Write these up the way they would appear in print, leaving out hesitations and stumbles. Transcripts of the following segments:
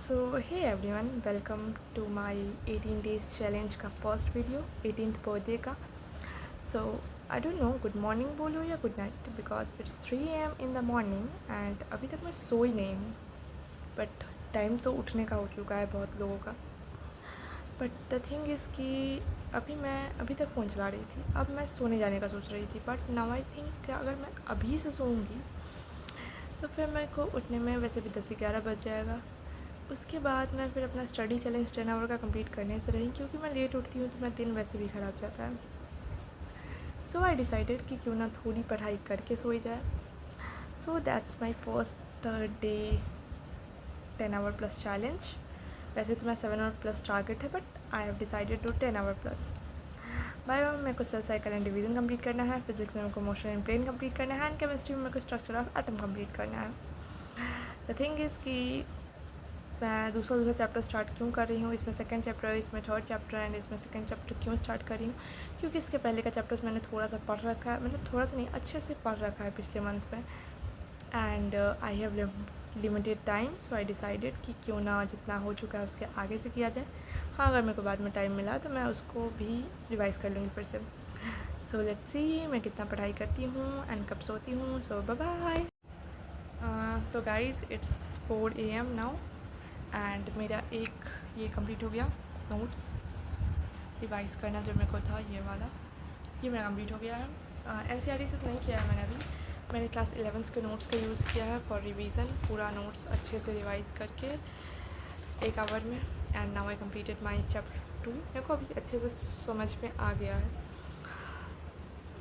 So hey everyone, welcome to my 18 days challenge का first video 18th birthday का। So I don't know good morning बोलो या good night, because it's 3 AM in the morning and अभी तक मैं सोई नहीं हूँ। बट टाइम तो उठने का हो चुका है बहुत लोगों का। बट द थिंग इज़ कि अभी तक फ़ोन चला रही थी। अब मैं सोने जाने का सोच रही थी, बट नाउ आई थिंक कि अगर मैं अभी से सोऊंगी तो फिर मेरे को उठने में वैसे भी 10-11 बज जाएगा। उसके बाद मैं फिर अपना स्टडी चैलेंज 10 आवर का कंप्लीट करने से रही, क्योंकि मैं लेट उठती हूँ तो मेरा दिन वैसे भी ख़राब जाता है। सो आई डिसाइडेड कि क्यों ना थोड़ी पढ़ाई करके सोई जाए। So that's my first day 10 hour plus challenge. वैसे तो मैं 7 आवर प्लस टारगेट है, but I have decided to 10 hour plus. Bio में मेरे को cell cycle and division complete करना है, फिजिक्स में मेरे को मोशन एंड प्लेन कंप्लीट करना है, एंड केमिस्ट्री में मेरे को स्ट्रक्चर ऑफ एटम कंप्लीट करना है। द थिंग इज़ कि मैं दूसरा चैप्टर स्टार्ट क्यों कर रही हूँ, इसमें सेकंड चैप्टर, इसमें थर्ड चैप्टर एंड इसमें सेकंड चैप्टर क्यों स्टार्ट कर रही हूँ, क्योंकि इसके पहले का चैप्टर्स मैंने थोड़ा सा पढ़ रखा है, मतलब थोड़ा सा नहीं, अच्छे से पढ़ रखा है पिछले मंथ में। And I have limited time, so I decided कि क्यों ना जितना हो चुका है उसके आगे से किया जाए। हाँ, अगर मेरे को बाद में टाइम मिला तो मैं उसको भी रिवाइज़ कर लूँगी फिर से। सो लेट्स सी मैं कितना पढ़ाई करती हूँ एंड कब सोती हूँ। So bye bye. So guys, it's 4 AM now and मेरा एक ये कंप्लीट हो गया नोट्स रिवाइज़ करना जो मेरे को था, ये वाला, ये मेरा कंप्लीट हो गया है। NCERT से तो नहीं किया है मैंने अभी, मैंने क्लास 11 के नोट्स का यूज़ किया है फॉर रिवीजन, पूरा नोट्स अच्छे से रिवाइज़ करके 1 आवर में। And now I completed my chapter 2। मेरे को अभी अच्छे से समझ में आ गया है।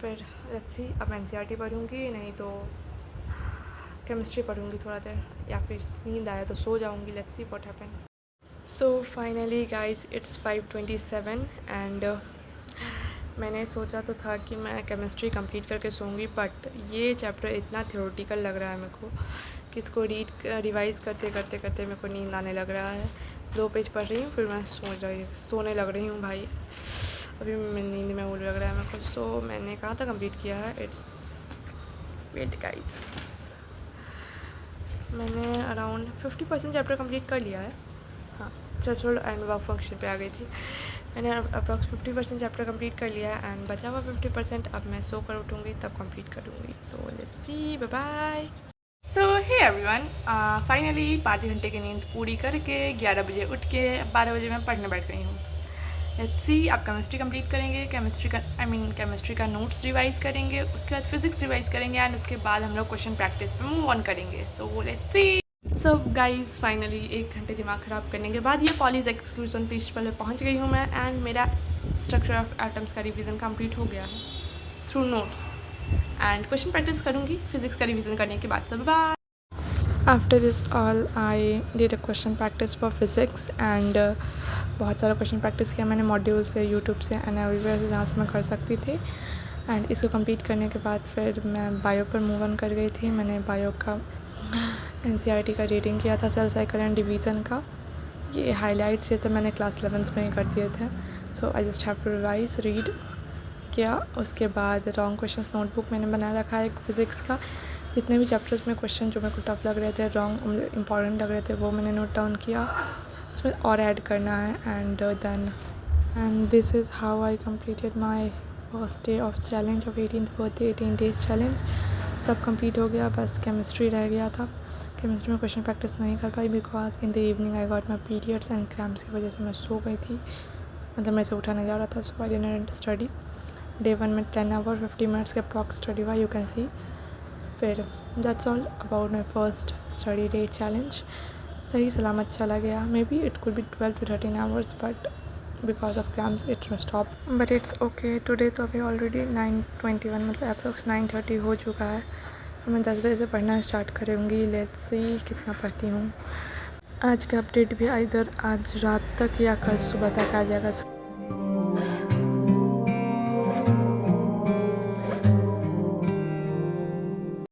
फिर लेट्स सी, अब NCERT पढ़ूँगी, नहीं तो केमिस्ट्री पढ़ूँगी थोड़ा देर, या फिर नींद आया तो सो जाऊँगी। Let's see what happen. So finally guys, it's 5:27 and मैंने सोचा तो था कि मैं केमिस्ट्री कंप्लीट करके सोऊंगी, बट ये चैप्टर इतना थ्योरेटिकल लग रहा है मेरे को कि इसको रिवाइज़ करते करते मेरे को नींद आने लग रहा है। 2 पेज पढ़ रही हूँ, फिर मैं सोने लग रही हूँ भाई। अभी मैं नींद में उड़ लग रहा है मेरे को। सो मैंने कहा था कंप्लीट किया है, इट्स वेट गाइज, मैंने अराउंड 50% चैप्टर कंप्लीट कर लिया है। हाँ, थ्रेशोल्ड एंड वर्क फंक्शन पे आ गई थी। मैंने अप्रॉक्स 50% चैप्टर कंप्लीट कर लिया है एंड बचा हुआ 50% अब मैं सो कर उठूँगी तब कंप्लीट करूँगी। So let's see, bye bye. So hey everyone, finally 5 घंटे की नींद पूरी करके 11 बजे उठ के 12 बजे मैं पढ़ने बैठ गई हूँ। लेट्स सी, अब केमिस्ट्री कंप्लीट करेंगे, केमिस्ट्री का नोट्स रिवाइज़ करेंगे, उसके बाद फिजिक्स रिवाइज़ करेंगे एंड उसके बाद हम लोग क्वेश्चन प्रैक्टिस पे मूव ऑन करेंगे। सो let's C. So guys, finally 1 घंटे दिमाग ख़राब करने के बाद ये पॉलीज एक्सक्लूजन प्रिंसिपल में पहुँच गई हूँ मैं, एंड मेरा स्ट्रक्चर ऑफ एटम्स का रिवीजन कंप्लीट हो गया है through notes. And question practice करूँगी फिजिक्स का रिवीजन करने के बाद। सब bye. After this all I did a question practice for physics and बहुत सारा क्वेश्चन प्रैक्टिस किया मैंने मॉड्यूल से, यूट्यूब से एंड एवरीवेयर से जहाँ से मैं कर सकती थी। एंड इसको कंप्लीट करने के बाद फिर मैं बायो पर मूव ऑन कर गई थी। मैंने बायो का NCERT का रीडिंग किया था, सेल साइकिल एंड डिवीज़न का। ये हाइलाइट्स ये सब मैंने क्लास 11 में ही कर दिए थे। So I just have to revise, read किया। उसके बाद रॉन्ग क्वेश्चंस नोटबुक मैंने बना रखा है फिज़िक्स का। जितने भी चैप्टर्स में क्वेश्चन जो मेरे को टफ लग रहे थे, रॉन्ग इंपॉर्टेंट लग रहे थे, वो मैंने नोट डाउन किया, उसमें और ऐड करना है। And this is how I completed my first day of challenge of 18th birthday 18 days challenge. सब कंप्लीट हो गया, बस केमिस्ट्री रह गया था। केमिस्ट्री में क्वेश्चन प्रैक्टिस नहीं कर पाई because in the evening I got my periods and cramps की वजह से मैं सो गई थी, मतलब मेरे से उठा नहीं जा रहा था। सो आई डिडंट स्टडी। डे 1 में 10 आवर 50 मिनट्स के अप्रॉक्स स्टडी हुआ, यू कैन सी। फिर that's all about my first study day challenge. सही सलामत चला गया। May be it could be 12 to 13 hours, but because of cramps it stop, but it's okay. Today तो अभी already 9:21 मतलब approx 9:30 हो चुका है। मैं 10 बजे से पढ़ना स्टार्ट करूँगी। लेट्स सी कितना पढ़ती हूँ। आज का अपडेट भी इधर आज रात तक या कल सुबह तक आ जाएगा।